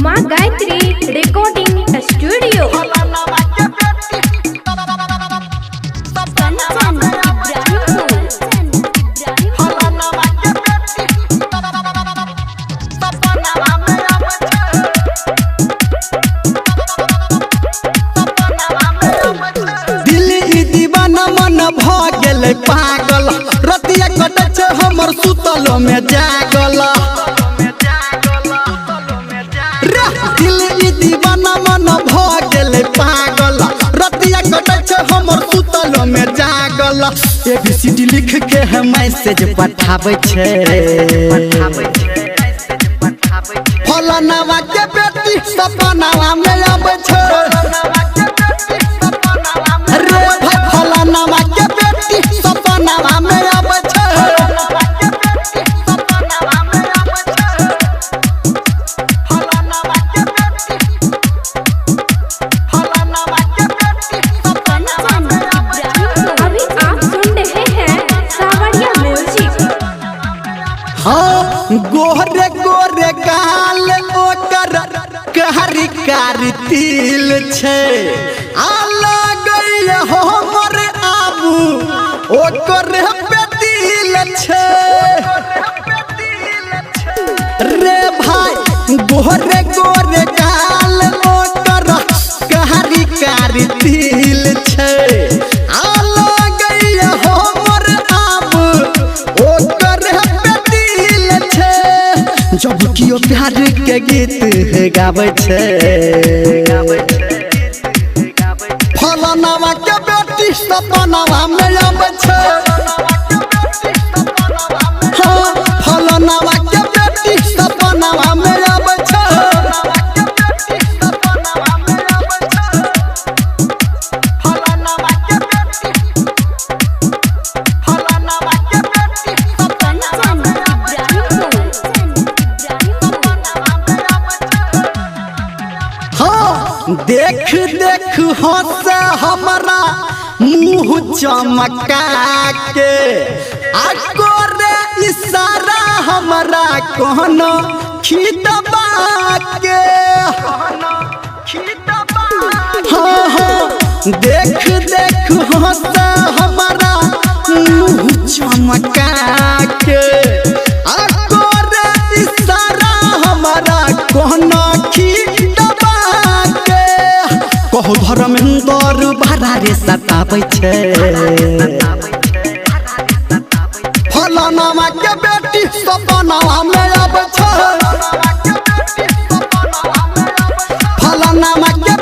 माँ Gayatri recording studio. पागल रतिया कटछ हमर सुतल में जागल दिल ई दीवाना मन भ गेल पागल रतिया कटछ हमर सुतल में जागल ABCD लिख के हम मैसेज पठाबै छे फलानावा के बेटी सपनावा में आबै छे रे भाई फलानावा के बेटी सपनावा में आबै छे अभी आप सुन रहे हैं सावरिया म्यूजिक। हाँ गोरे गोरे गाल ओकर कहरी कारी तिल छे आला गई हमर आबू ओकर पे दिल छे रे भाई गोरे गोरे गाल ओकर कहरी कारी तिल छे आला गई हमर आबू ओकर पे दिल छे जब कियो प्यार के गीत गाबै छे फलानावा के बेटी सपनावा में आबै छे हाँ फलानावा के बेटी सपनावा में आबै छे देख देख हंस हमारा मुँह चमका के आको रे इशारा हमारा कहनो खिदबा के हाँ हाँ देख देख हंस हमारा मुँह चमका के आको रे इशारा हमारा कहनो खिदबा कहो धर्मेंद्र बारा रे सताबै छे फलानावा के बेटी सपनावा में आबै छे फलानावा के